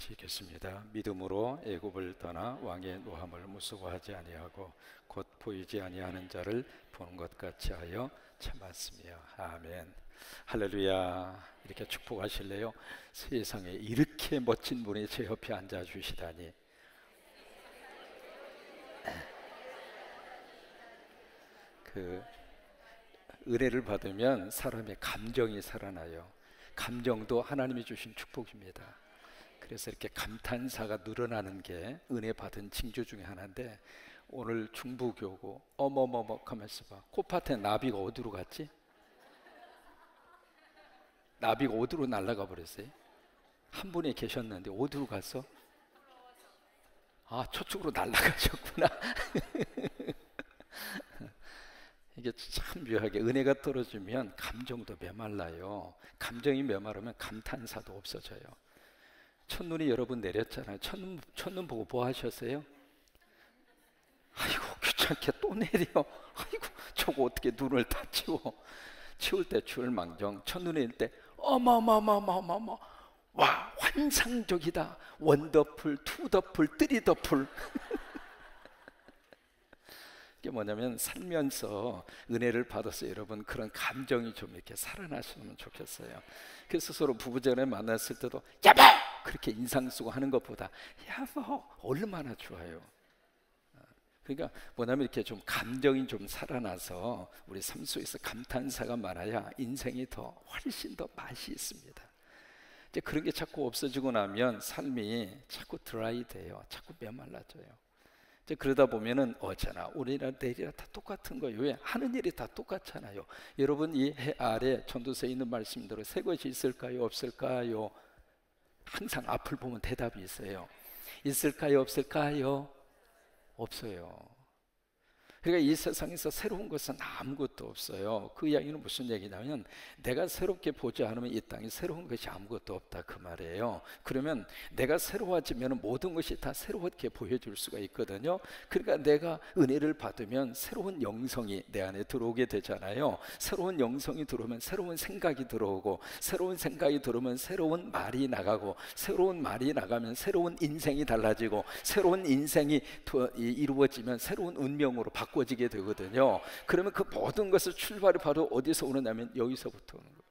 같이 읽겠습니다. 믿음으로 애굽을 떠나 왕의 노함을 무서워하지 아니하고 곧 보이지 아니하는 자를 보는 것 같이 하여 참았으며. 아멘. 할렐루야. 이렇게 축복하실래요? 세상에 이렇게 멋진 분이 제 옆에 앉아 주시다니. 은혜를 받으면 사람의 감정이 살아나요. 감정도 하나님이 주신 축복입니다. 그래서 이렇게 감탄사가 늘어나는 게 은혜 받은 징조 중에 하나인데, 오늘 중부교고 어머머머 하면서 봐. 코밭에 나비가 어디로 갔지? 나비가 어디로 날아가 버렸어요? 한 분이 계셨는데 어디로 갔어? 아, 저쪽으로 날아가셨구나. 이게 참 묘하게 은혜가 떨어지면 감정도 메말라요. 감정이 메마르면 감탄사도 없어져요. 첫눈이 여러분 내렸잖아요. 첫눈 보고 뭐 하셨어요? 아이고 귀찮게 또 내려. 아이고 저거 어떻게 눈을 다 치울 때 추울 망정, 첫눈이 내릴 때 어마마마마마마, 와 환상적이다. 원더풀, 투더풀, 쓰리더풀. 이게 뭐냐면 살면서 은혜를 받아서 여러분 그런 감정이 좀 이렇게 살아나시면 좋겠어요. 그래서 서로 부부전에 만났을 때도 여보! 그렇게 인상 쓰고 하는 것보다 여보! 얼마나 좋아요. 그러니까 뭐냐면 이렇게 좀 감정이 좀 살아나서 우리 삶 속에서 감탄사가 많아야 인생이 더 훨씬 더 맛이 있습니다. 이제 그런 게 자꾸 없어지고 나면 삶이 자꾸 드라이 돼요. 자꾸 메말라져요. 이제 그러다 보면은 어쩌나 오늘이나 내일이나 다 똑같은 거예요. 왜? 하는 일이 다 똑같잖아요. 여러분 이 해 아래 전도서에 있는 말씀대로 새 것이 있을까요? 없을까요? 항상 앞을 보면 대답이 있어요. 있을까요? 없을까요? 없어요. 그러니까 이 세상에서 새로운 것은 아무것도 없어요. 그 이야기는 무슨 얘기냐면 내가 새롭게 보지 않으면 이 땅에 새로운 것이 아무것도 없다 그 말이에요. 그러면 내가 새로워지면 모든 것이 다 새롭게 보여줄 수가 있거든요. 그러니까 내가 은혜를 받으면 새로운 영성이 내 안에 들어오게 되잖아요. 새로운 영성이 들어오면 새로운 생각이 들어오고, 새로운 생각이 들어오면 새로운 말이 나가고, 새로운 말이 나가면 새로운 인생이 달라지고, 새로운 인생이 이루어지면 새로운 운명으로 바꿔지게 되거든요. 그러면 그 모든 것을 출발이 바로 어디서 오느냐면 여기서부터 오는 거예요.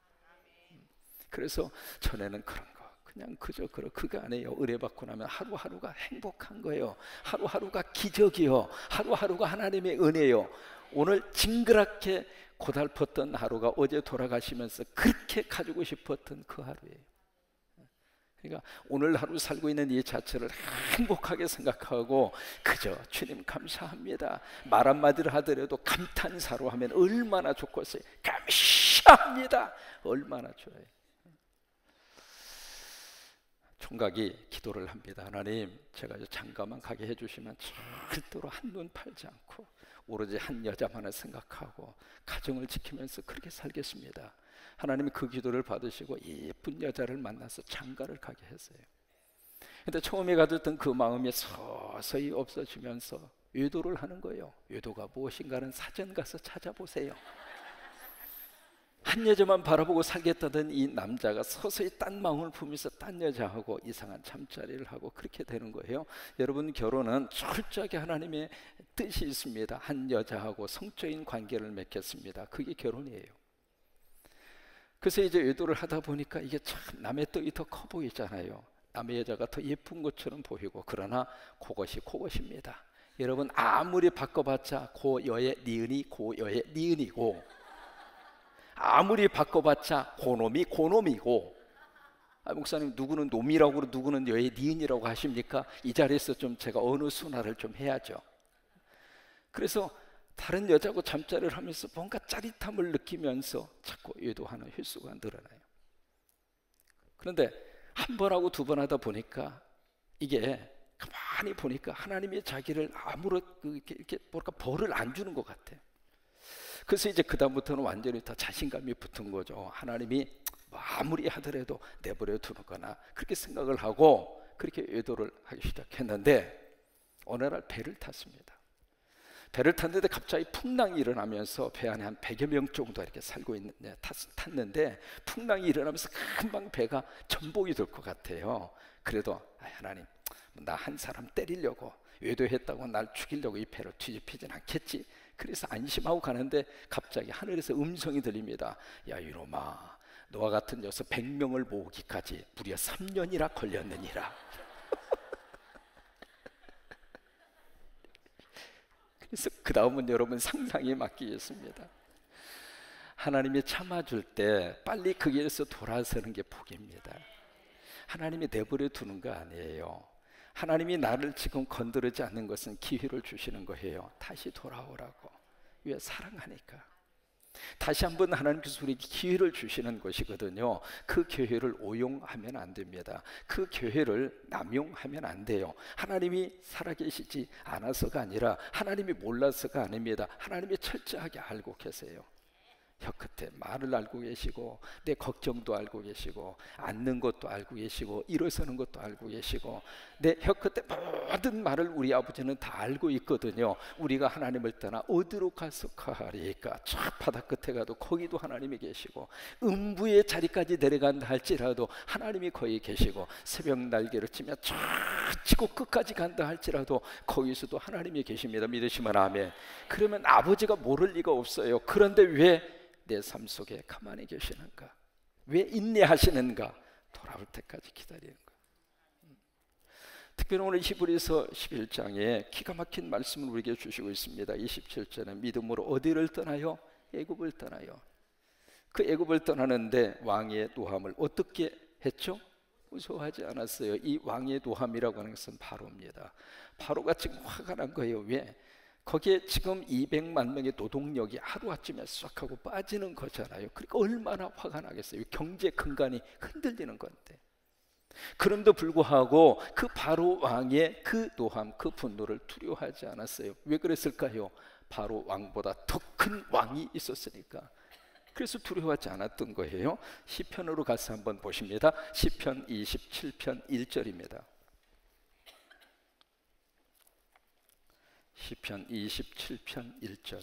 그래서 전에는 그런 거 그냥 그저 그거 아니에요. 은혜 받고 나면 하루하루가 행복한 거예요. 하루하루가 기적이요. 하루하루가 하나님의 은혜요. 오늘 징그럽게 고달팠던 하루가 어제 돌아가시면서 그렇게 가지고 싶었던 그 하루예요. 그러니까 오늘 하루 살고 있는 이 자체를 행복하게 생각하고 그저 주님 감사합니다 말 한마디를 하더라도 감탄사로 하면 얼마나 좋겠어요. 감사합니다 얼마나 좋아요. 총각이 기도를 합니다. 하나님, 제가 장가만 가게 해주시면 절대로 한눈 팔지 않고 오로지 한 여자만을 생각하고 가정을 지키면서 그렇게 살겠습니다. 하나님이 그 기도를 받으시고 예쁜 여자를 만나서 장가를 가게 했어요. 근데 처음에 가졌던 그 마음이 서서히 없어지면서 외도를 하는 거예요. 외도가 무엇인가는 사전 가서 찾아보세요. 한 여자만 바라보고 살겠다던 이 남자가 서서히 딴 마음을 품으면서 딴 여자하고 이상한 잠자리를 하고 그렇게 되는 거예요. 여러분, 결혼은 철저하게 하나님의 뜻이 있습니다. 한 여자하고 성적인 관계를 맺겠습니다. 그게 결혼이에요. 그래서 이제 외도를 하다 보니까 이게 참 남의 떡이 더 커 보이잖아요. 남의 여자가 더 예쁜 것처럼 보이고, 그러나 그것입니다. 여러분, 아무리 바꿔봤자 고여의 니은이 고여의 니은이고, 아무리 바꿔봤자 고놈이고. 목사님, 누구는 놈이라고 그러고 누구는 여의 니은이라고 하십니까? 이 자리에서 좀 제가 어느 순화를 좀 해야죠. 그래서 다른 여자하고 잠자리를 하면서 뭔가 짜릿함을 느끼면서 자꾸 외도하는 횟수가 늘어나요. 그런데 한 번 하고 두 번 하다 보니까 이게 가만히 보니까 하나님이 자기를 아무런 이렇게 뭐랄까 벌을 안 주는 것 같아요. 그래서 이제 그 다음부터는 완전히 다 자신감이 붙은 거죠. 하나님이 뭐 아무리 하더라도 내버려 두는 거나 그렇게 생각을 하고 그렇게 외도를 하기 시작했는데, 어느 날 배를 탔습니다. 배를 탔는데 갑자기 풍랑이 일어나면서 배 안에 한 100여 명 정도 이렇게 살고 탔는데 풍랑이 일어나면서 금방 배가 전복이 될 것 같아요. 그래도 하나님, 나 한 사람 때리려고 외도했다고 날 죽이려고 이 배를 뒤집히진 않겠지. 그래서 안심하고 가는데 갑자기 하늘에서 음성이 들립니다. 야 이놈아, 너와 같은 녀석 100명을 모으기까지 무려 3년이나 걸렸느니라. 그래서 그 다음은 여러분 상상에 맡기겠습니다. 하나님이 참아줄 때 빨리 그 길에서 돌아서는 게 복입니다. 하나님이 내버려 두는 거 아니에요. 하나님이 나를 지금 건드리지 않는 것은 기회를 주시는 거예요. 다시 돌아오라고. 왜? 사랑하니까. 다시 한번 하나님께서 우리에게 기회를 주시는 것이거든요. 그 기회를 오용하면 안 됩니다. 그 기회를 남용하면 안 돼요. 하나님이 살아계시지 않아서가 아니라 하나님이 몰라서가 아닙니다. 하나님이 철저하게 알고 계세요. 혀끝에 말을 알고 계시고 내 걱정도 알고 계시고 앉는 것도 알고 계시고 일어서는 것도 알고 계시고 내 혀끝에 모든 말을 우리 아버지는 다 알고 있거든요. 우리가 하나님을 떠나 어디로 가서 가리까? 저 바다 끝에 가도 거기도 하나님이 계시고 음부의 자리까지 내려간다 할지라도 하나님이 거기 계시고 새벽 날개를 치며 저 지구 끝까지 간다 할지라도 거기서도 하나님이 계십니다. 믿으시면 아멘. 그러면 아버지가 모를 리가 없어요. 그런데 왜 내 삶 속에 가만히 계시는가? 왜 인내하시는가? 돌아올 때까지 기다리는 거. 특별히 오늘 히브리서 11장에 기가 막힌 말씀을 우리에게 주시고 있습니다. 27절에 믿음으로 어디를 떠나요? 애굽을 떠나요. 그 애굽을 떠나는데 왕의 노함을 어떻게 했죠? 무서워하지 않았어요. 이 왕의 노함이라고 하는 것은 바로입니다. 바로가 지금 화가 난 거예요. 왜? 거기에 지금 200만 명의 노동력이 하루아침에 싹 하고 빠지는 거잖아요. 그러니까 얼마나 화가 나겠어요. 경제 근간이 흔들리는 건데. 그럼에도 불구하고 그 바로 왕의 그 노함, 그 분노를 두려워하지 않았어요. 왜 그랬을까요? 바로 왕보다 더 큰 왕이 있었으니까. 그래서 두려워하지 않았던 거예요. 시편으로 가서 한번 보십니다. 시편 27편 1절입니다. 시편 27편 1절.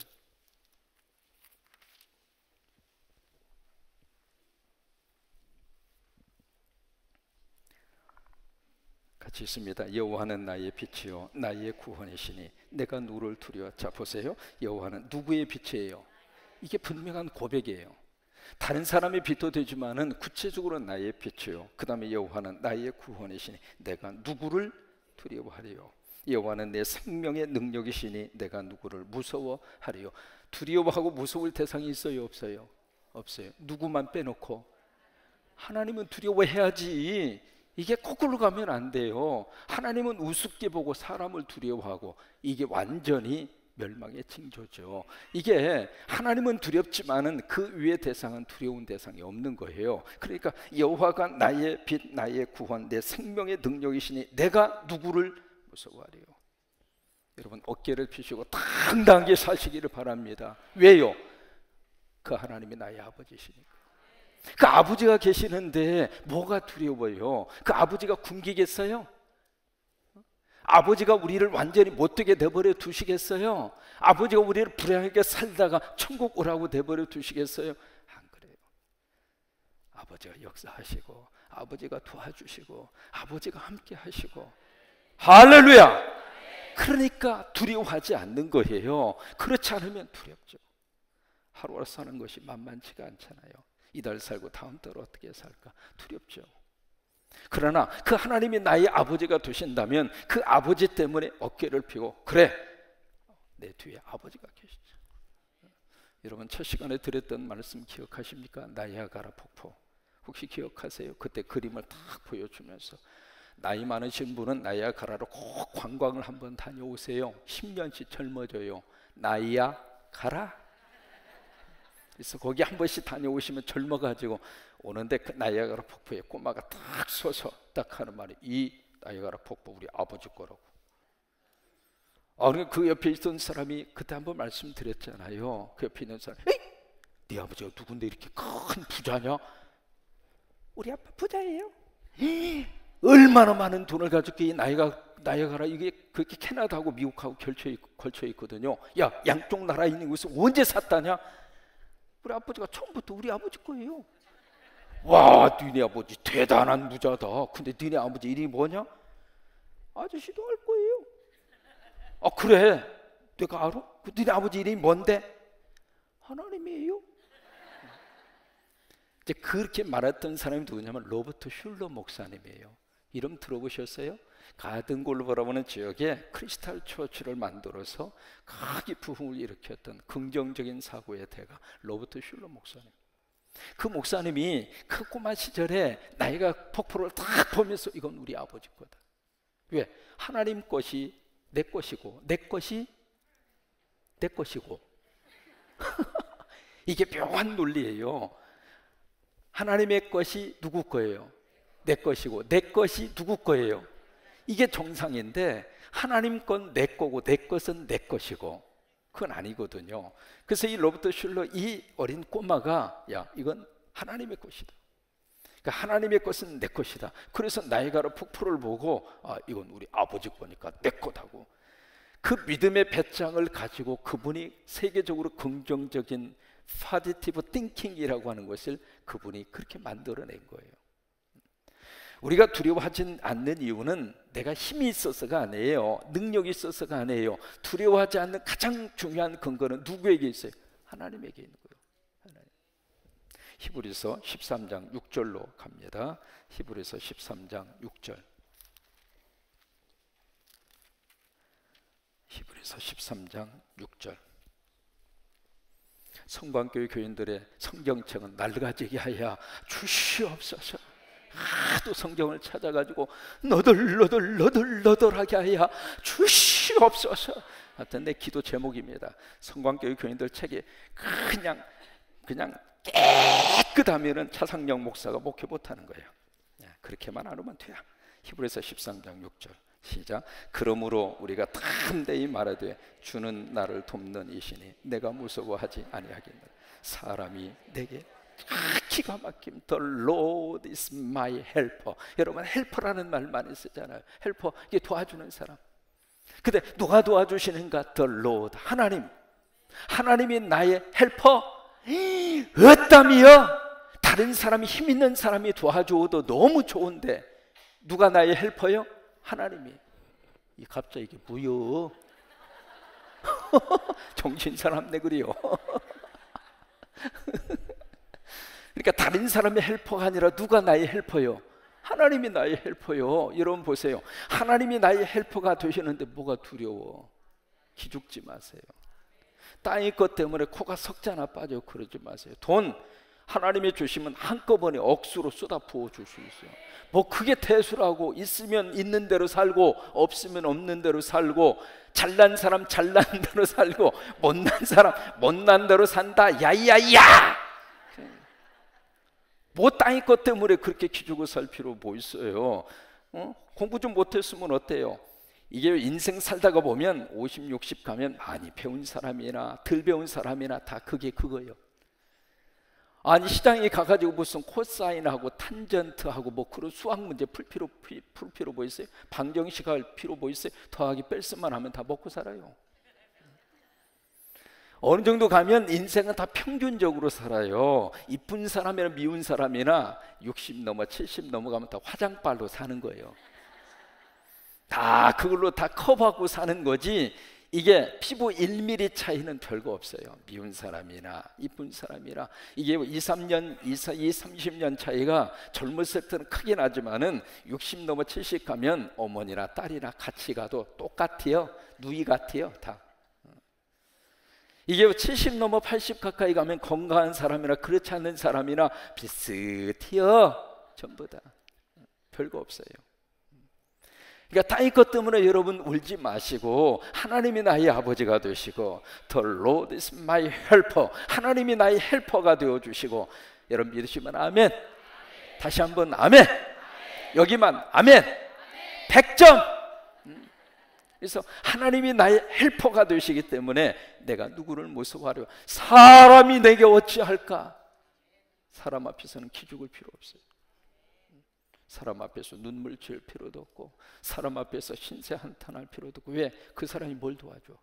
같이 있습니다. 여호와는 나의 빛이요 나의 구원이시니 내가 누구를 두려워. 자 보세요. 여호와는 누구의 빛이에요? 이게 분명한 고백이에요. 다른 사람의 빛도 되지만은 구체적으로 나의 빛이요. 그 다음에 여호와는 나의 구원이시니 내가 누구를 두려워하리요. 여호와는 내 생명의 능력이시니 내가 누구를 무서워하리요. 두려워하고 무서울 대상이 있어요? 없어요? 없어요. 누구만 빼놓고 하나님은 두려워해야지. 이게 거꾸로 가면 안 돼요. 하나님은 우습게 보고 사람을 두려워하고 이게 완전히 멸망의 징조죠. 이게 하나님은 두렵지만은 그 위의 대상은 두려운 대상이 없는 거예요. 그러니까 여호와가 나의 빛, 나의 구원, 내 생명의 능력이시니 내가 누구를 무서워하리요. 여러분 어깨를 펴시고 당당하게 사시기를 바랍니다. 왜요? 그 하나님이 나의 아버지시니까. 그 아버지가 계시는데 뭐가 두려워요? 그 아버지가 굶기겠어요? 아버지가 우리를 완전히 못되게 내버려 두시겠어요? 아버지가 우리를 불행하게 살다가 천국 오라고 내버려 두시겠어요? 안 그래요. 아버지가 역사하시고 아버지가 도와주시고 아버지가 함께 하시고 할렐루야! 그러니까 두려워하지 않는 거예요. 그렇지 않으면 두렵죠. 하루하루 사는 것이 만만치가 않잖아요. 이달 살고 다음 달 어떻게 살까 두렵죠. 그러나 그 하나님이 나의 아버지가 되신다면 그 아버지 때문에 어깨를 펴고 그래 내 뒤에 아버지가 계시죠. 여러분 첫 시간에 드렸던 말씀 기억하십니까? 나이아가라 폭포 혹시 기억하세요? 그때 그림을 딱 보여주면서 나이 많으신 분은 나이아가라로 꼭 관광을 한번 다녀오세요. 10년씩 젊어져요. 나이아가라. 그래서 거기 한 번씩 다녀오시면 젊어가지고 오는데 그 나이아가라 폭포에 꼬마가 딱 서서 딱 하는 말이 이 나이아가라 폭포 우리 아버지 거라고. 그러니까 그 옆에 있던 사람이 그때 한번 말씀드렸잖아요. 그 옆에 있는 사람이 네 아버지가 누군데 이렇게 큰 부자냐? 우리 아빠 부자예요. 얼마나 많은 돈을 가지고 이 나이아가라 이게 그렇게 캐나다하고 미국하고 걸쳐 있거든요. 야 양쪽 나라에 있는 것을 언제 샀다냐? 우리 아버지가 처음부터 우리 아버지 거예요. 와, 니네 아버지 대단한 부자다. 근데 니네 아버지 이름이 뭐냐? 아저씨도 알 거예요. 아, 그래? 내가 알아? 니네 아버지 이름이 뭔데? 하나님이에요. 이제 그렇게 말했던 사람이 누구냐면 로버트 슐러 목사님이에요. 이름 들어보셨어요? 가든 골버라는 지역에 크리스탈 처치를 만들어서 크게 부흥을 일으켰던 긍정적인 사고의 대가 로버트 슐러 목사님. 그 목사님이 그 꼬마 시절에 나이가 폭포를 딱 보면서 이건 우리 아버지 거다. 왜? 하나님 것이 내 것이고 내 것이 내 것이고 이게 묘한 논리예요. 하나님의 것이 누구 거예요? 내 것이고 내 것이 누구 거예요? 이게 정상인데 하나님 건 내 거고 내 것은 내 것이고 그건 아니거든요. 그래서 이 로버트 슐러 이 어린 꼬마가 야 이건 하나님의 것이다. 그러니까 하나님의 것은 내 것이다. 그래서 나이가라 폭포를 보고 아 이건 우리 아버지 거니까 내 거다고 그 믿음의 배짱을 가지고 그분이 세계적으로 긍정적인 파지티브 띵킹이라고 하는 것을 그분이 그렇게 만들어낸 거예요. 우리가 두려워하지 않는 이유는 내가 힘이 있어서가 아니에요. 능력이 있어서가 아니에요. 두려워하지 않는 가장 중요한 근거는 누구에게 있어요? 하나님에게 있는 거예요. 하나님. 히브리서 13장 6절로 갑니다. 히브리서 13장 6절. 히브리서 13장 6절. 성광교회 교인들의 성경책은 낡아지게 하여 주시옵소서. 하도 성경을 찾아가지고 너덜너덜하게 하여 주시옵소서. 하여튼 내 기도 제목입니다. 성광교회 교인들 책이 그냥 깨끗하면은 차상영 목사가 목회 못하는 거예요. 그렇게만 안 하면 돼요. 히브리서 13장 6절 시작. 그러므로 우리가 담대히 말하되 주는 나를 돕는 이시니 내가 무서워하지 아니하겠노라. 사람이 내게 기가 막힘. The Lord is my helper. 여러분 헬퍼라는 말 많이 쓰잖아요. 헬퍼 이게 도와주는 사람. 근데 누가 도와주시는가? The Lord 하나님. 하나님이 나의 헬퍼? 어땀이요? 다른 사람이 힘 있는 사람이 도와줘도 너무 좋은데 누가 나의 헬퍼요? 하나님이. 이 갑자기 이게 뭐요? 정신 사납네 그래요. 그러니까 다른 사람의 헬퍼가 아니라 누가 나의 헬퍼요? 하나님이 나의 헬퍼요. 여러분 보세요. 하나님이 나의 헬퍼가 되시는데 뭐가 두려워? 기죽지 마세요. 땅의 것 때문에 코가 석자나 빠져 그러지 마세요. 돈 하나님이 주시면 한꺼번에 억수로 쏟아 부어 줄 수 있어요. 뭐 그게 대수라고. 있으면 있는 대로 살고 없으면 없는 대로 살고 잘난 사람 잘난 대로 살고 못난 사람 못난 대로 산다. 야야야. 뭐 땅의 것 때문에 그렇게 기죽어 살 필요 뭐 있어요? 공부 좀 못했으면 어때요? 이게 인생 살다가 보면 50, 60 가면 많이 배운 사람이나 덜 배운 사람이나 다 그게 그거예요. 아니 시장에 가가지고 무슨 코사인하고 탄전트하고 뭐 그런 수학 문제 풀 필요 뭐 있어요? 방정식 할 필요 뭐 있어요? 더하기 뺄수만 하면 다 먹고 살아요. 어느 정도 가면 인생은 다 평균적으로 살아요. 이쁜 사람이나 미운 사람이나 60 넘어 70 넘어가면 다 화장빨로 사는 거예요. 다 그걸로 다 커버하고 사는 거지. 이게 피부 1mm 차이는 별거 없어요. 미운 사람이나 이쁜 사람이나 이게 30년 30년 차이가 젊었을 때는 크게 나지만은 60 넘어 70 가면 어머니나 딸이나 같이 가도 똑같아요. 누이 같아요. 다. 이게 70 넘어 80 가까이 가면 건강한 사람이나 그렇지 않는 사람이나 비슷해요. 전부 다 별거 없어요. 그러니까 땅의 것 때문에 여러분 울지 마시고 하나님이 나의 아버지가 되시고 The Lord is my helper. 하나님이 나의 헬퍼가 되어주시고 여러분 믿으시면 아멘. 다시 한번 아멘. 여기만 아멘. 100점. 그래서 하나님이 나의 헬퍼가 되시기 때문에 내가 누구를 무서워하려. 사람이 내게 어찌할까? 사람 앞에서는 기죽을 필요 없어요. 사람 앞에서 눈물 지을 필요도 없고 사람 앞에서 신세 한탄할 필요도 없고. 왜? 그 사람이 뭘 도와줘?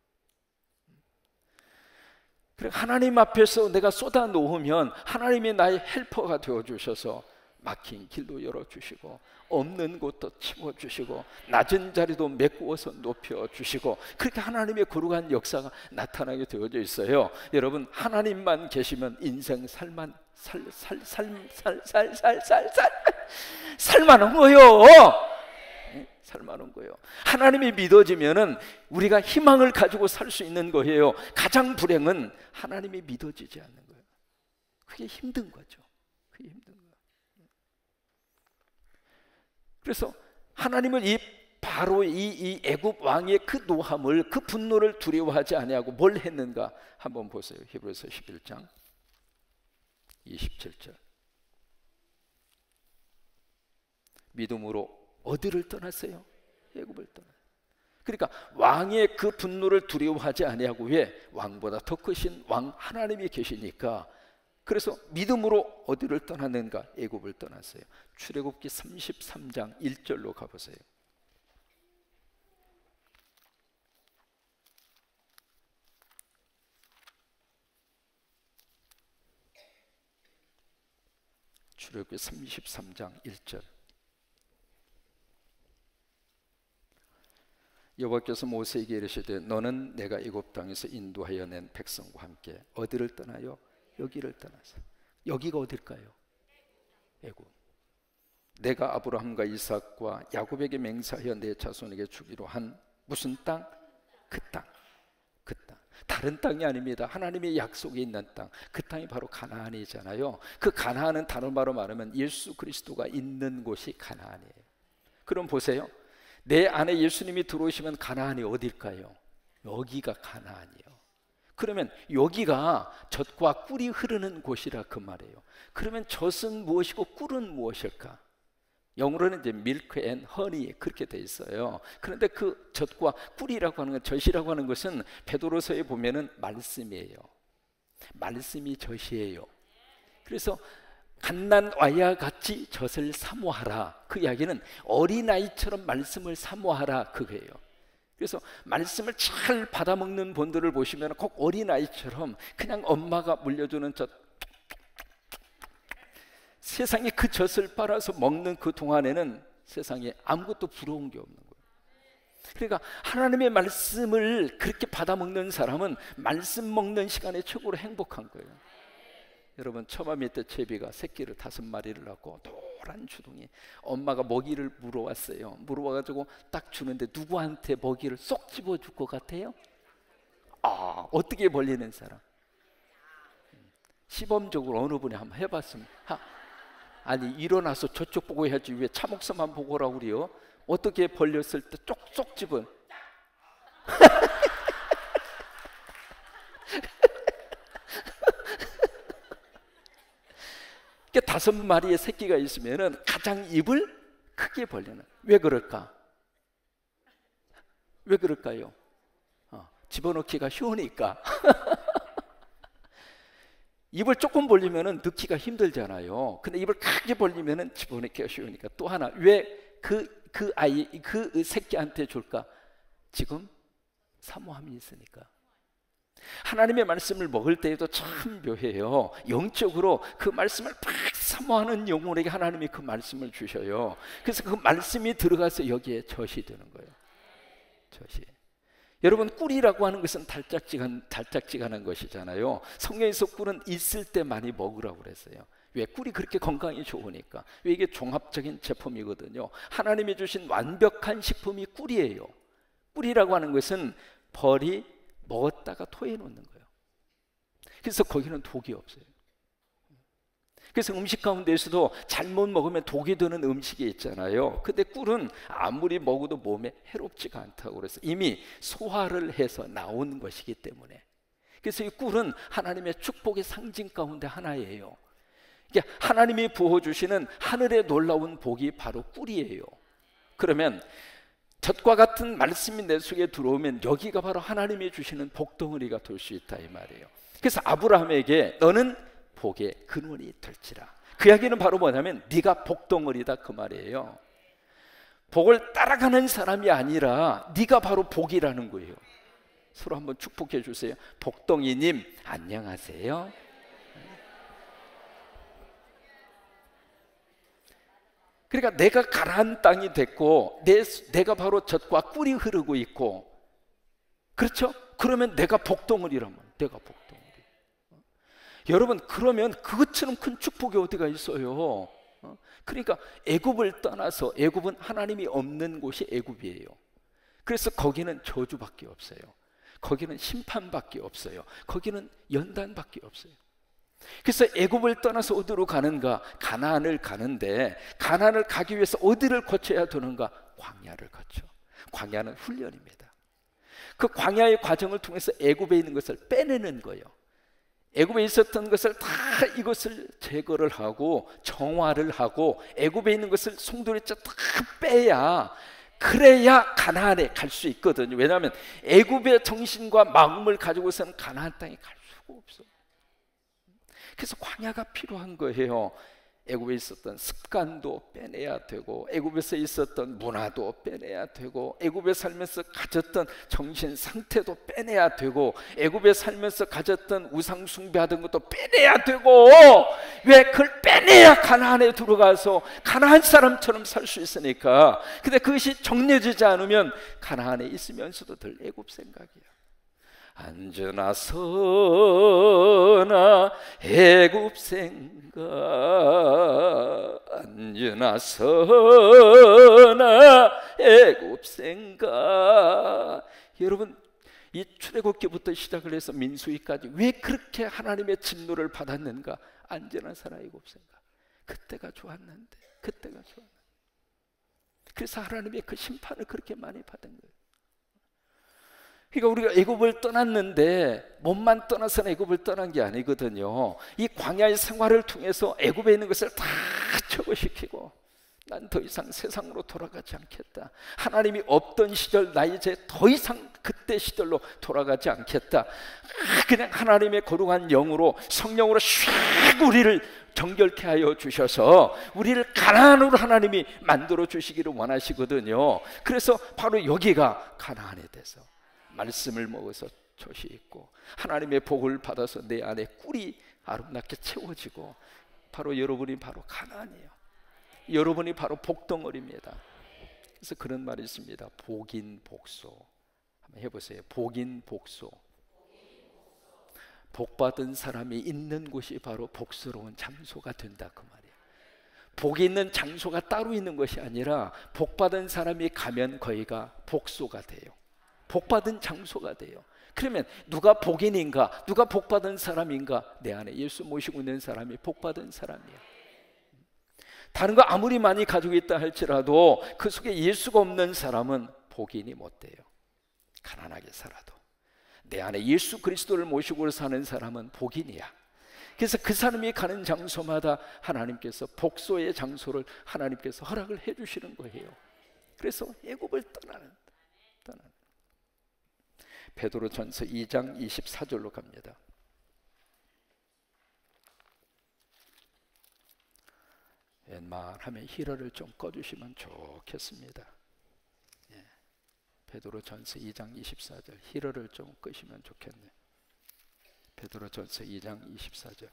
그래, 하나님 앞에서 내가 쏟아 놓으면 하나님이 나의 헬퍼가 되어 주셔서 막힌 길도 열어주시고 없는 곳도 채워주시고 낮은 자리도 메꾸어서 높여주시고, 그렇게 하나님의 거룩한 역사가 나타나게 되어져 있어요. 여러분, 하나님만 계시면 인생 살만한 거요. 살만한 거예요. 하나님이 믿어지면은 우리가 희망을 가지고 살 수 있는 거예요. 가장 불행은 하나님이 믿어지지 않는 거예요. 그게 힘든 거죠. 그게 힘든 거예요. 그래서 하나님은 바로 이 애굽 왕의 그 노함을, 그 분노를 두려워하지 아니하고 뭘 했는가 한번 보세요. 히브리서 11장 27절. 믿음으로 어디를 떠났어요? 애굽을 떠났어요. 그러니까 왕의 그 분노를 두려워하지 아니하고, 왜? 왕보다 더 크신 왕 하나님이 계시니까. 그래서 믿음으로 어디를 떠났는가? 애굽을 떠났어요. 출애굽기 33장 1절로 가보세요. 출애굽기 33장 1절. 여호와께서 모세에게 이르시되 너는 내가 애굽 땅에서 인도하여 낸 백성과 함께 어디를 떠나요? 여기를 떠나서. 여기가 어딜까요? 애굽. 내가 아브라함과 이삭과 야곱에게 맹세하여 내 자손에게 주기로 한 무슨 땅? 그 땅. 그 땅. 다른 땅이 아닙니다. 하나님의 약속이 있는 땅. 그 땅이 바로 가나안이잖아요. 그 가나안은 다른 말로 말하면 예수 그리스도가 있는 곳이 가나안이에요. 그럼 보세요. 내 안에 예수님이 들어오시면 가나안이 어딜까요? 여기가 가나안이에요. 그러면 여기가 젖과 꿀이 흐르는 곳이라 그 말이에요. 그러면 젖은 무엇이고 꿀은 무엇일까? 영어로는 이제 밀크 앤 허니 그렇게 돼 있어요. 그런데 그 젖과 꿀이라고 하는 것, 젖이라고 하는 것은 베드로서에 보면은 말씀이에요. 말씀이 젖이에요. 그래서 갓난아이와 같이 젖을 사모하라. 그 이야기는 어린아이처럼 말씀을 사모하라 그거예요. 그래서 말씀을 잘 받아먹는 분들을 보시면 꼭 어린아이처럼 그냥 엄마가 물려주는 젖, 세상에 그 젖을 빨아서 먹는 그 동안에는 세상에 아무것도 부러운 게 없는 거예요. 그러니까 하나님의 말씀을 그렇게 받아먹는 사람은 말씀 먹는 시간에 최고로 행복한 거예요. 여러분, 처마미 때 제비가 새끼를 5마리를 낳고 노란 주둥이, 엄마가 먹이를 물어왔어요. 물어와가지고 딱 주는데 누구한테 먹이를 쏙 집어줄 것 같아요? 어떻게 벌리는 사람? 시범적으로 어느 분이 한번 해봤으면, 아니 일어나서 저쪽 보고 해야지 왜 차목사만 보고 오라고 그래요? 어떻게 벌렸을 때 쪽쪽 집은 그러니까 5마리의 새끼가 있으면은 가장 입을 크게 벌려는. 왜 그럴까? 왜 그럴까요? 집어넣기가 쉬우니까. 입을 조금 벌리면은 넣기가 힘들잖아요. 근데 입을 크게 벌리면은 집어넣기가 쉬우니까. 또 하나, 왜 그 아이, 그 새끼한테 줄까? 지금 사모함이 있으니까. 하나님의 말씀을 먹을 때에도 참 묘해요. 영적으로 그 말씀을 팍 사모하는 영혼에게 하나님이 그 말씀을 주셔요. 그래서 그 말씀이 들어가서 여기에 젖이 되는 거예요. 젖이. 여러분, 꿀이라고 하는 것은 달짝지근한 것이잖아요. 성경에서 꿀은 있을 때 많이 먹으라고 그랬어요. 왜? 꿀이 그렇게 건강에 좋으니까. 왜? 이게 종합적인 제품이거든요. 하나님이 주신 완벽한 식품이 꿀이에요. 꿀이라고 하는 것은 벌이 먹었다가 토해 놓는 거예요. 그래서 거기는 독이 없어요. 그래서 음식 가운데에서도 잘못 먹으면 독이 드는 음식이 있잖아요. 근데 꿀은 아무리 먹어도 몸에 해롭지가 않다고 그래서 이미 소화를 해서 나온 것이기 때문에. 그래서 이 꿀은 하나님의 축복의 상징 가운데 하나예요. 하나님이 부어주시는 하늘의 놀라운 복이 바로 꿀이에요. 그러면 젖과 같은 말씀이 내 속에 들어오면 여기가 바로 하나님이 주시는 복덩어리가 될 수 있다 이 말이에요. 그래서 아브라함에게 너는 복의 근원이 될지라. 그 이야기는 바로 뭐냐면 네가 복덩어리다 그 말이에요. 복을 따라가는 사람이 아니라 네가 바로 복이라는 거예요. 서로 한번 축복해 주세요. 복동이님 안녕하세요. 그러니까 내가 가나안 땅이 됐고 내가 바로 젖과 꿀이 흐르고 있고, 그렇죠? 그러면 내가 복덩어리라면 내가 복덩어리. 여러분, 그러면 그것처럼 큰 축복이 어디가 있어요? 그러니까 애굽을 떠나서, 애굽은 하나님이 없는 곳이 애굽이에요. 그래서 거기는 저주밖에 없어요. 거기는 심판밖에 없어요. 거기는 연단밖에 없어요. 그래서 애굽을 떠나서 어디로 가는가? 가나안을 가는데, 가나안을 가기 위해서 어디를 거쳐야 되는가? 광야를 거쳐. 광야는 훈련입니다. 그 광야의 과정을 통해서 애굽에 있는 것을 빼내는 거예요. 애굽에 있었던 것을 다 이것을 제거를 하고 정화를 하고 애굽에 있는 것을 송두리째 다 빼야, 그래야 가나안에 갈 수 있거든요. 왜냐하면 애굽의 정신과 마음을 가지고서는 가나안 땅에 갈 수가 없어요. 그래서 광야가 필요한 거예요. 애굽에 있었던 습관도 빼내야 되고, 애굽에서 있었던 문화도 빼내야 되고, 애굽에 살면서 가졌던 정신 상태도 빼내야 되고, 애굽에 살면서 가졌던 우상 숭배하던 것도 빼내야 되고, 왜? 그걸 빼내야 가나안에 들어가서 가나안 사람처럼 살 수 있으니까. 근데 그것이 정려지지 않으면 가나안에 있으면서도 늘 애굽 생각이야. 앉으나 서나 애굽 생각, 앉으나 서나 애굽 생각. 여러분, 이 출애굽기부터 시작을 해서 민수기까지 왜 그렇게 하나님의 진노를 받았는가? 앉으나 서나 애굽 생각. 그때가 좋았는데, 그때가 좋았는데. 그래서 하나님의 그 심판을 그렇게 많이 받은 거예요. 그러니까 우리가 애굽을 떠났는데 몸만 떠나서는 애굽을 떠난 게 아니거든요. 이 광야의 생활을 통해서 애굽에 있는 것을 다 처벌시키고, 난 더 이상 세상으로 돌아가지 않겠다. 하나님이 없던 시절, 나 이제 더 이상 그때 시절로 돌아가지 않겠다. 그냥 하나님의 거룩한 영으로, 성령으로 샥 우리를 정결케 하여 주셔서 우리를 가나안으로 하나님이 만들어 주시기를 원하시거든요. 그래서 바로 여기가 가나안에 대해서 말씀을 먹어서 젖이 있고, 하나님의 복을 받아서 내 안에 꿀이 아름답게 채워지고, 바로 여러분이 바로 가나안이에요. 여러분이 바로 복덩어리입니다. 그래서 그런 말이 있습니다. 복인복소. 한번 해보세요. 복인복소. 복받은 사람이 있는 곳이 바로 복스러운 장소가 된다, 그 말이에요. 복이 있는 장소가 따로 있는 것이 아니라 복받은 사람이 가면 거기가 복소가 돼요. 복받은 장소가 돼요. 그러면 누가 복인인가? 누가 복받은 사람인가? 내 안에 예수 모시고 있는 사람이 복받은 사람이야. 다른 거 아무리 많이 가지고 있다 할지라도 그 속에 예수가 없는 사람은 복인이 못 돼요. 가난하게 살아도 내 안에 예수 그리스도를 모시고 사는 사람은 복인이야. 그래서 그 사람이 가는 장소마다 하나님께서 복소의 장소를 하나님께서 허락을 해 주시는 거예요. 그래서 애굽을 떠나는 베드로전서 2장 24절로 갑니다. 웬만하면 히러를 좀 꺼주시면 좋겠습니다. 예. 베드로전서 2장 24절 히러를 좀 끄시면 좋겠네요. 베드로전서 2장 24절.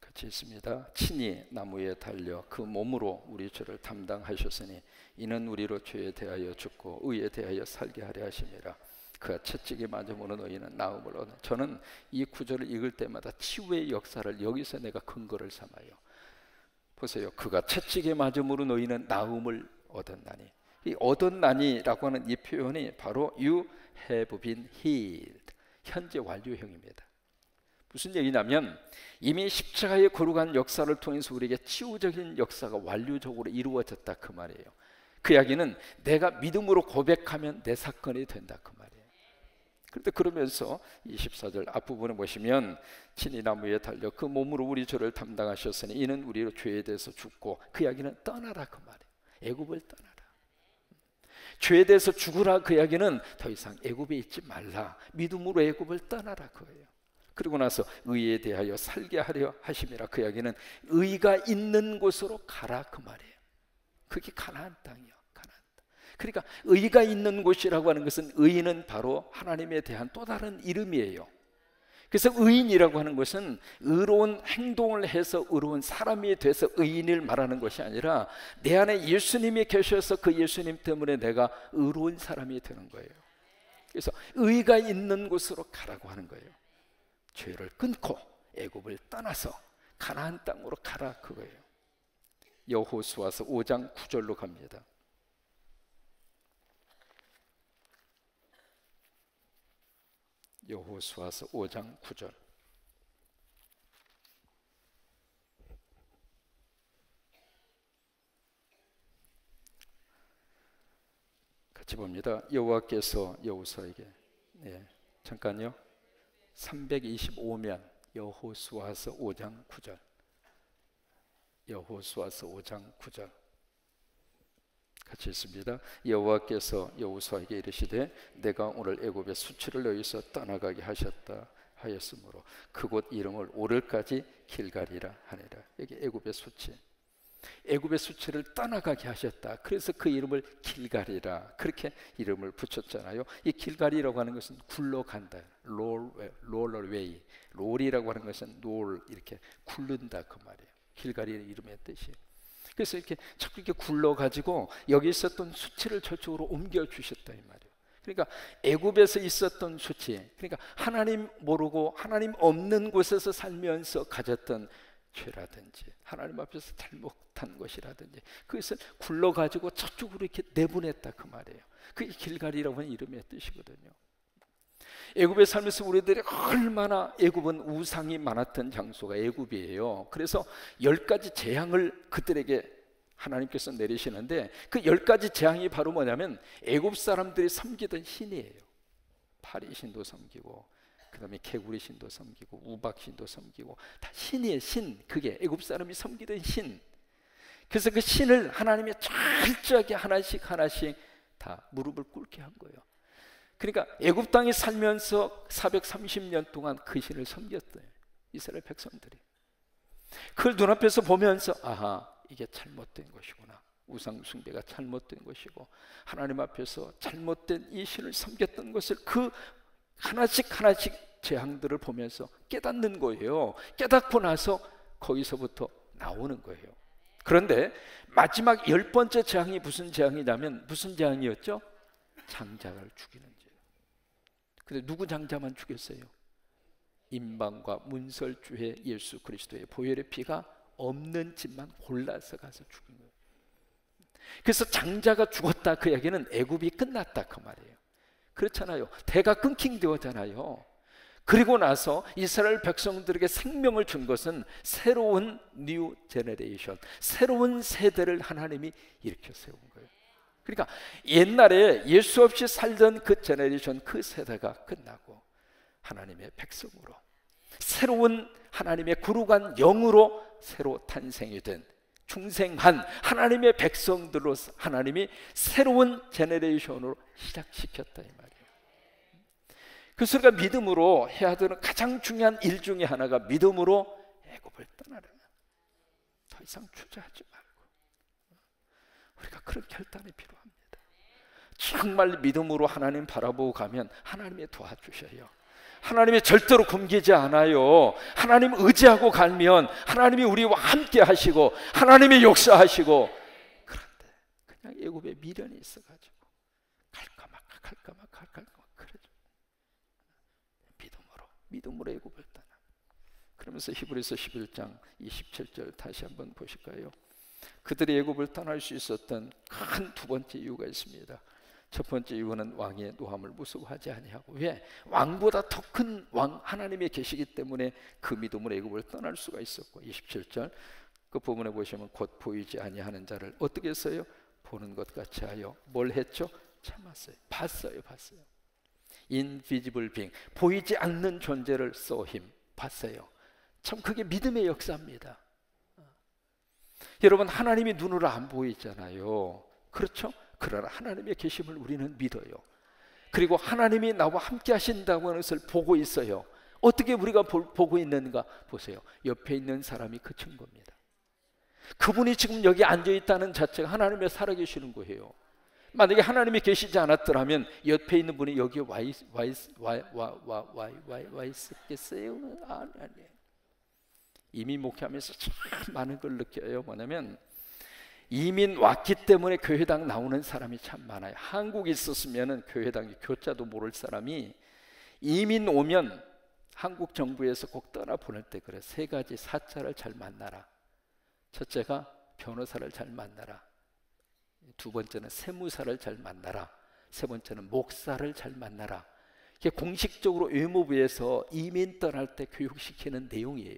같이 있습니다. 친히 나무에 달려 그 몸으로 우리 죄를 담당하셨으니 이는 우리로 죄에 대하여 죽고 의에 대하여 살게 하려 하심이라. 그가 채찍에 맞음으로 너희는 나음을 얻는. 저는 이 구절을 읽을 때마다 치유의 역사를 여기서 내가 근거를 삼아요. 보세요. 그가 채찍에 맞음으로 너희는 나음을 얻었나니. 이 얻었나니라고 하는 이 표현이 바로 you have been healed, 현재 완료형입니다. 무슨 얘기냐면 이미 십자가의 거룩한 역사를 통해서 우리에게 치유적인 역사가 완료적으로 이루어졌다, 그 말이에요. 그 이야기는 내가 믿음으로 고백하면 내 사건이 된다, 그 말이에요. 그런데 그러면서 24절 앞부분에 보시면 친히 나무에 달려 그 몸으로 우리 죄를 담당하셨으니 이는 우리로 죄에 대해서 죽고, 그 이야기는 떠나라, 그 말이에요. 애굽을 떠나라. 죄에 대해서 죽으라, 그 이야기는 더 이상 애굽에 있지 말라, 믿음으로 애굽을 떠나라, 그거예요. 그리고 나서 의에 대하여 살게 하려 하심이라, 그 이야기는 의가 있는 곳으로 가라, 그 말이에요. 그게 가나안 땅이요. 가나안 땅. 그러니까 의가 있는 곳이라고 하는 것은, 의인은 바로 하나님에 대한 또 다른 이름이에요. 그래서 의인이라고 하는 것은 의로운 행동을 해서 의로운 사람이 돼서 의인을 말하는 것이 아니라, 내 안에 예수님이 계셔서 그 예수님 때문에 내가 의로운 사람이 되는 거예요. 그래서 의가 있는 곳으로 가라고 하는 거예요. 죄를 끊고 애굽을 떠나서 가나안 땅으로 가라, 그거예요. 여호수아서 5장 9절로 갑니다. 여호수아서 5장 9절. 같이 봅니다. 여호와께서 여호수아에게, 잠깐요. 325면 여호수아서 5장 9절. 여호수아서 5장 9절 같이 읽습니다. 여호와께서 여호수아에게 이르시되 내가 오늘 애굽의 수치를 너희서 떠나가게 하셨다 하였으므로 그곳 이름을 오늘까지 길갈이라 하니라. 여기 애굽의 수치, 애굽의 수치를 떠나가게 하셨다. 그래서 그 이름을 길갈이라 그렇게 이름을 붙였잖아요. 이 길갈이라고 하는 것은 굴러간다, 롤러웨이, 롤이라고 하는 것은 롤, 이렇게 굴른다 그 말이에요. 길갈이의 이름의 뜻이. 그래서 이렇게 자꾸 이렇게 굴러가지고 여기 있었던 수치를 저쪽으로 옮겨주셨다 이 말이에요. 그러니까 애굽에서 있었던 수치, 그러니까 하나님 모르고 하나님 없는 곳에서 살면서 가졌던 죄라든지 하나님 앞에서 잘못한 것이라든지 그것을 굴러가지고 저쪽으로 이렇게 내보냈다 그 말이에요. 그게 길갈이라고 하는 이름의 뜻이거든요. 애굽에 살면서 우리들이 얼마나, 애굽은 우상이 많았던 장소가 애굽이에요. 그래서 10가지 재앙을 그들에게 하나님께서 내리시는데, 그 10가지 재앙이 바로 뭐냐면 애굽 사람들이 섬기던 신이에요. 파리 신도 섬기고, 그 다음에 개구리 신도 섬기고, 우박 신도 섬기고, 다 신이에요. 신. 그게 애굽 사람이 섬기던 신. 그래서 그 신을 하나님이 철저하게 하나씩 다 무릎을 꿇게 한 거예요. 그러니까 애굽 땅에 살면서 430년 동안 그 신을 섬겼대요, 이스라엘 백성들이. 그걸 눈앞에서 보면서 아하, 이게 잘못된 것이구나, 우상 숭배가 잘못된 것이고 하나님 앞에서 잘못된 이 신을 섬겼던 것을 그 하나씩 재앙들을 보면서 깨닫는 거예요. 깨닫고 나서 거기서부터 나오는 거예요. 그런데 마지막 10번째 재앙이 무슨 재앙이냐면, 무슨 재앙이었죠? 장자를 죽이는 죄. 근데 누구 장자만 죽였어요? 임방과 문설주의 예수 그리스도의 보혈의 피가 없는 집만 골라서 가서 죽인 거예요. 그래서 장자가 죽었다 그 이야기는 애굽이 끝났다 그 말이에요. 그렇잖아요. 대가 끊긴 거잖아요. 그리고 나서 이스라엘 백성들에게 생명을 준 것은 새로운 뉴 제너레이션, 새로운 세대를 하나님이 일으켜 세운 거예요. 그러니까 옛날에 예수 없이 살던 그 제너레이션, 그 세대가 끝나고 하나님의 백성으로, 새로운 하나님의 거룩한 영으로 새로 탄생이 된 중생한 하나님의 백성들로 하나님이 새로운 제너레이션으로 시작시켰다 이 말이에요. 그래서 우리가 믿음으로 해야 되는 가장 중요한 일 중에 하나가 믿음으로 애굽을 떠나라. 더 이상 주저하지 말고 우리가 그런 결단이 필요합니다. 정말 믿음으로 하나님 바라보고 가면 하나님이 도와주셔요. 하나님이 절대로 굶기지 않아요. 하나님 의지하고 가면 하나님이 우리와 함께 하시고 하나님이 역사하시고. 그런데 그냥 애굽에 미련이 있어가지고 갈까 말까 그러죠. 믿음으로 애굽을 떠나. 그러면서 히브리서 11장 27절 다시 한번 보실까요? 그들이 애굽을 떠날 수 있었던 큰 두 번째 이유가 있습니다. 첫 번째 이유는 왕의 노함을 무서워하지 아니하고, 왜? 왕보다 더 큰 왕 하나님이 계시기 때문에 그 믿음으로 애굽을 떠날 수가 있었고, 27절 그 부분에 보시면 곧 보이지 아니하는 자를 어떻게 했어요? 보는 것 같이 하여 뭘 했죠? 참았어요. 봤어요. invisible being, 보이지 않는 존재를 saw him, 봤어요. 참 그게 믿음의 역사입니다. 여러분, 하나님이 눈으로 안 보이잖아요. 그렇죠? 그러나 하나님의 계심을 우리는 믿어요. 그리고 하나님이 나와 함께 하신다고 하는 것을 보고 있어요. 어떻게 우리가 보고 있는가 보세요. 옆에 있는 사람이 그 증거입니다. 그분이 지금 여기 앉아 있다는 자체가 하나님의 살아계시는 거예요. 만약에 하나님이 계시지 않았더라면 옆에 있는 분이 여기에 와 있었겠어요? 아니. 이민 목회하면서 참 많은 걸 느껴요. 뭐냐면 이민 왔기 때문에 교회당 나오는 사람이 참 많아요. 한국에 있었으면 교회당 교자도 모를 사람이 이민 오면 한국 정부에서 꼭 떠나보낼 때 그래. 세 가지 사자를 잘 만나라. 첫째가 변호사를 잘 만나라. 두 번째는 세무사를 잘 만나라. 세 번째는 목사를 잘 만나라. 이게 공식적으로 외무부에서 이민 떠날 때 교육시키는 내용이에요.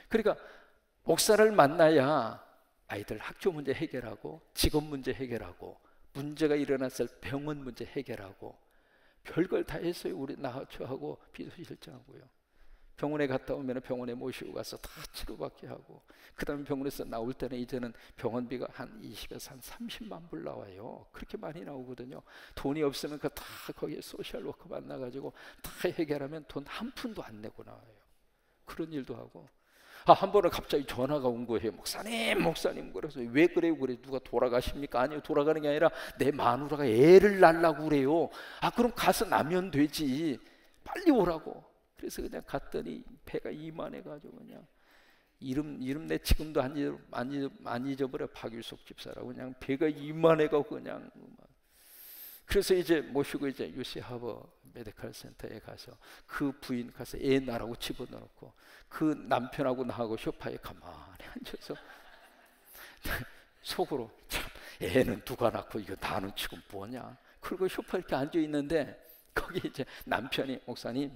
그러니까 목사를 만나야 아이들 학교 문제 해결하고 직업 문제 해결하고 문제가 일어났을 병원 문제 해결하고 별걸 다 했어요. 우리 나하초하고 비서실장하고요. 병원에 갔다 오면 병원에 모시고 가서 다 치료받게 하고, 그 다음에 병원에서 나올 때는 이제는 병원비가 한 20에서 한 30만 불 나와요. 그렇게 많이 나오거든요. 돈이 없으면 그 다 거기에 소셜워커 만나가지고 다 해결하면 돈 한 푼도 안 내고 나와요. 그런 일도 하고, 한 번은 갑자기 전화가 온 거예요. 목사님 그래서 왜 그래요? 그래 누가 돌아가십니까? 아니요, 돌아가는 게 아니라 내 마누라가 애를 낳으려고 그래요. 그럼 가서 나면 되지, 빨리 오라고. 그래서 그냥 갔더니 배가 이만해가지고 그냥 이름 내 지금도 안 잊어버려. 박유석 집사라고. 그냥 배가 이만해가지고 그냥. 그래서 이제 모시고 이제 UC 하버 메디컬 센터에 가서 그 부인 가서 애 나라고 집어넣고 그 남편하고 나하고 소파에 가만히 앉아서 속으로 참 애는 누가 낳고 이거 나는 지금 뭐냐. 그리고 소파에 이렇게 앉아 있는데 거기 이제 남편이 목사님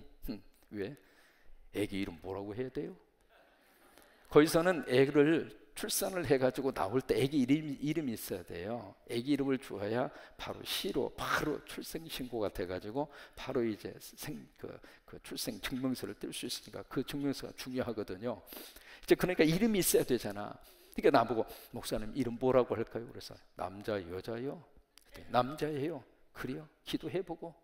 왜? 애기 이름 뭐라고 해야 돼요? 거기서는 애를 출산을 해가지고 나올 때 애기 이름이 있어야 돼요. 애기 이름을 주어야 바로 시로 바로 출생신고가 돼가지고 바로 이제 그 출생 증명서를 뗄 수 있으니까 그 증명서가 중요하거든요. 이제 그러니까 이름이 있어야 되잖아. 그러니까 나보고 목사님 이름 뭐라고 할까요? 그래서 남자 여자요? 남자예요. 그래요? 기도해보고.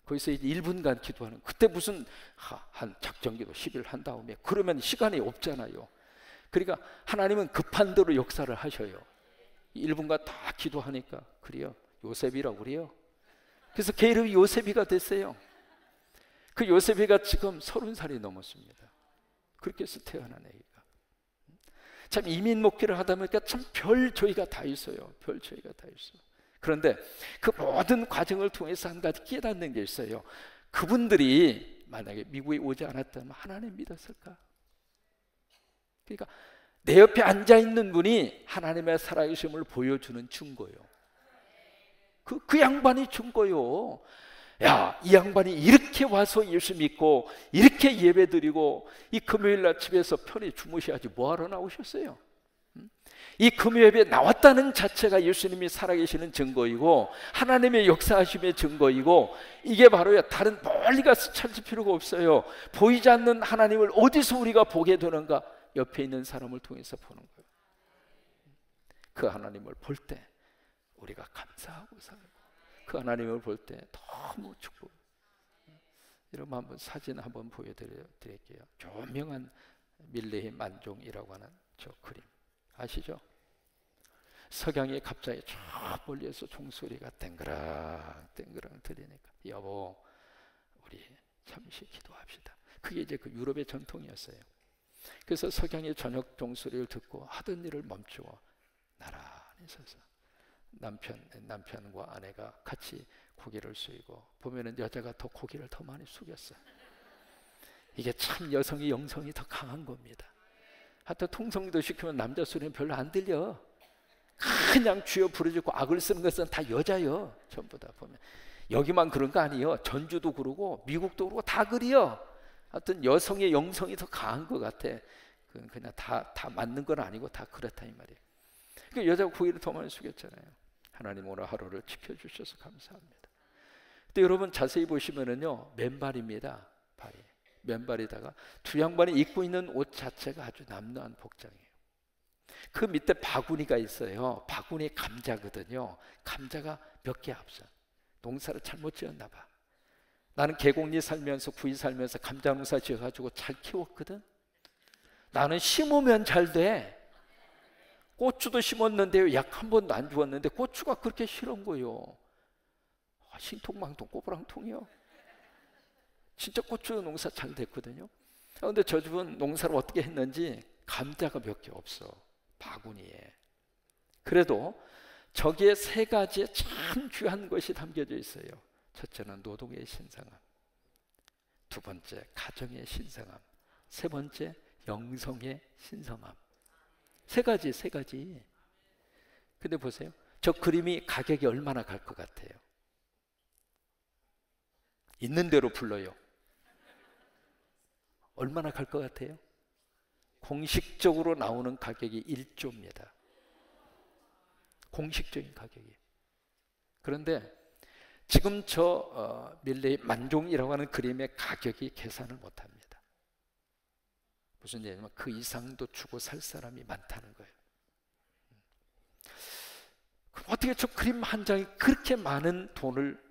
거기서 이제 1분간 기도하는, 그때 무슨 한 작정기도 10일 한 다음에 그러면 시간이 없잖아요. 그러니까 하나님은 급한 대로 역사를 하셔요. 1분간 다 기도하니까 그래요, 요셉이라고 그래요. 그래서 걔 이름이 요셉이가 됐어요. 그 요셉이가 지금 30살이 넘었습니다. 그렇게 해서 태어난 애기가. 참 이민 목회를 하다 보니까 참 별 저희가 다 있어요. 별 저희가 다 있어요. 그런데 그 모든 과정을 통해서 한 가지 깨닫는 게 있어요. 그분들이 만약에 미국에 오지 않았다면 하나님 믿었을까? 그러니까 내 옆에 앉아있는 분이 하나님의 살아계심을 보여주는 증거예요. 그 양반이 증거요. 야, 이 양반이 이렇게 와서 예수 믿고 이렇게 예배드리고 이 금요일날 집에서 편히 주무셔야지 뭐하러 나오셨어요? 이 금요예배에 나왔다는 자체가 예수님이 살아계시는 증거이고 하나님의 역사하심의 증거이고, 이게 바로 다른 멀리 가서 찾을 필요가 없어요. 보이지 않는 하나님을 어디서 우리가 보게 되는가? 옆에 있는 사람을 통해서 보는 거예요. 그 하나님을 볼 때 우리가 감사하고 살고, 그 하나님을 볼 때 너무 축복. 여러분 한번 사진 한번 보여드릴게요. 조명한 밀레의 만종이라고 하는 저 그림 아시죠? 석양이 갑자기 저 멀리에서 종소리가 땡그랑 들리니까 여보 우리 잠시 기도합시다. 그게 이제 그 유럽의 전통이었어요. 그래서 석양의 저녁 종소리를 듣고 하던 일을 멈추고 나란히 서서 남편과 아내가 같이 고개를 숙이고, 보면은 여자가 더 고개를 더 많이 숙였어요. 이게 참 여성의 영성이 더 강한 겁니다. 하여튼 통성기도 시키면 남자 소리는 별로 안 들려. 그냥 주여 부르짖고 악을 쓰는 것은 다 여자요. 전부 다 보면 여기만 그런 거 아니에요. 전주도 그러고 미국도 그러고 다 그래요. 하여튼 여성의 영성이 더 강한 것 같아. 그냥 다 맞는 건 아니고 다 그렇다 이 말이에요. 그러니까 여자가 고개를 더 많이 숙였잖아요. 하나님 오늘 하루를 지켜주셔서 감사합니다. 근데 여러분 자세히 보시면은요, 맨발입니다. 발이 맨발에다가 두 양반이 입고 있는 옷 자체가 아주 남루한 복장이에요. 그 밑에 바구니가 있어요. 바구니 감자거든요. 감자가 몇 개 앞서. 농사를 잘못 지었나 봐. 나는 계곡리 살면서 구이 살면서 감자 농사 지어가지고 잘 키웠거든. 나는 심으면 잘 돼. 고추도 심었는데요, 약 한 번도 안 주었는데 고추가 그렇게 싫은 거예요. 신통망통 꼬부랑통이요. 진짜 고추 농사 잘 됐거든요. 그런데 저 집은 농사를 어떻게 했는지 감자가 몇 개 없어, 바구니에. 그래도 저기에 세 가지의 참 귀한 것이 담겨져 있어요. 첫째는 노동의 신성함, 두 번째 가정의 신성함, 세 번째 영성의 신성함. 세 가지. 근데 보세요, 저 그림이 가격이 얼마나 갈 것 같아요? 있는 대로 불러요. 얼마나 갈 것 같아요? 공식적으로 나오는 가격이 1조입니다. 공식적인 가격이. 그런데 지금 저 밀레의 만종이라고 하는 그림의 가격이 계산을 못합니다. 무슨 얘기냐면 그 이상도 주고 살 사람이 많다는 거예요. 그럼 어떻게 저 그림 한 장이 그렇게 많은 돈을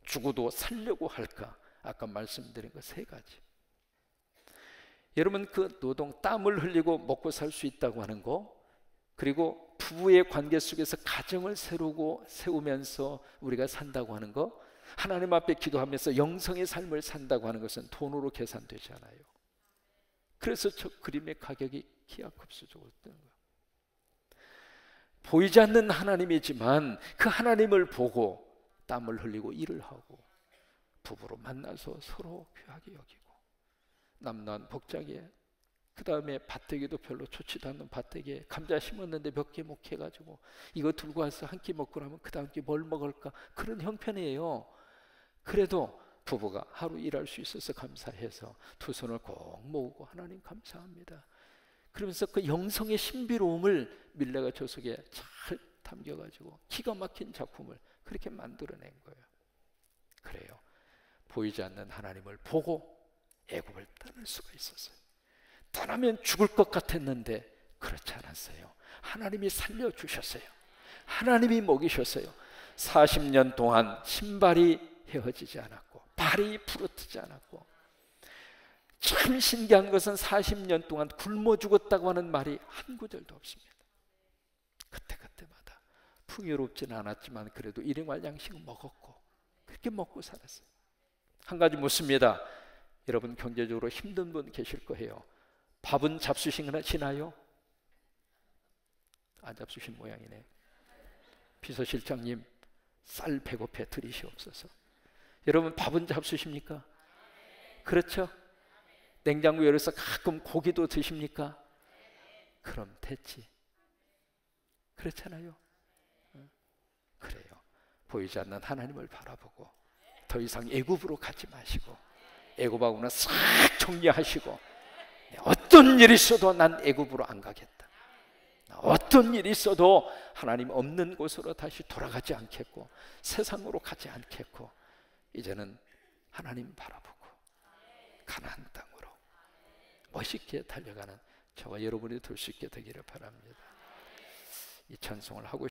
주고도 살려고 할까? 아까 말씀드린 거 세 가지. 여러분, 그 노동, 땀을 흘리고 먹고 살 수 있다고 하는 거, 그리고 부부의 관계 속에서 가정을 세우면서 우리가 산다고 하는 거, 하나님 앞에 기도하면서 영성의 삶을 산다고 하는 것은 돈으로 계산되지 않아요. 그래서 저 그림의 가격이 기하급수적으로 뜨는 거예요. 보이지 않는 하나님이지만 그 하나님을 보고 땀을 흘리고 일을 하고 부부로 만나서 서로 귀하게 여기고, 남남 복장에, 그 다음에 밭대기도 별로 좋지도 않는 밭대기에 감자 심었는데 몇 개 못 해가지고 이거 들고 와서 한 끼 먹고 나면 그 다음 끼 뭘 먹을까, 그런 형편이에요. 그래도 부부가 하루 일할 수 있어서 감사해서 두 손을 꼭 모으고 하나님 감사합니다, 그러면서 그 영성의 신비로움을 밀레가 저 속에 잘 담겨가지고 기가 막힌 작품을 그렇게 만들어낸 거예요. 그래요, 보이지 않는 하나님을 보고 애굽을 떠날 수가 있었어요. 떠나면 죽을 것 같았는데 그렇지 않았어요. 하나님이 살려주셨어요. 하나님이 먹이셨어요. 40년 동안 신발이 헤어지지 않았고 발이 부러뜨지 않았고, 참 신기한 것은 40년 동안 굶어 죽었다고 하는 말이 한 구절도 없습니다. 그때마다 풍요롭지는 않았지만 그래도 일용할 양식은 먹었고 그렇게 먹고 살았어요. 한 가지 묻습니다. 여러분, 경제적으로 힘든 분 계실 거예요. 밥은 잡수시나요? 안 잡수신 모양이네. 비서실장님, 쌀 100업 드리시옵소서. 여러분, 밥은 잡수십니까? 그렇죠? 냉장고 열어서 가끔 고기도 드십니까? 그럼 됐지. 그렇잖아요. 그래요. 보이지 않는 하나님을 바라보고 더 이상 애굽으로 가지 마시고, 애굽하고는 싹 정리하시고, 어떤 일이 있어도 난 애굽으로 안 가겠다, 어떤 일이 있어도 하나님 없는 곳으로 다시 돌아가지 않겠고 세상으로 가지 않겠고, 이제는 하나님 바라보고 가나안 땅으로 멋있게 달려가는 저와 여러분이 될 수 있게 되기를 바랍니다. 이 찬송을 하고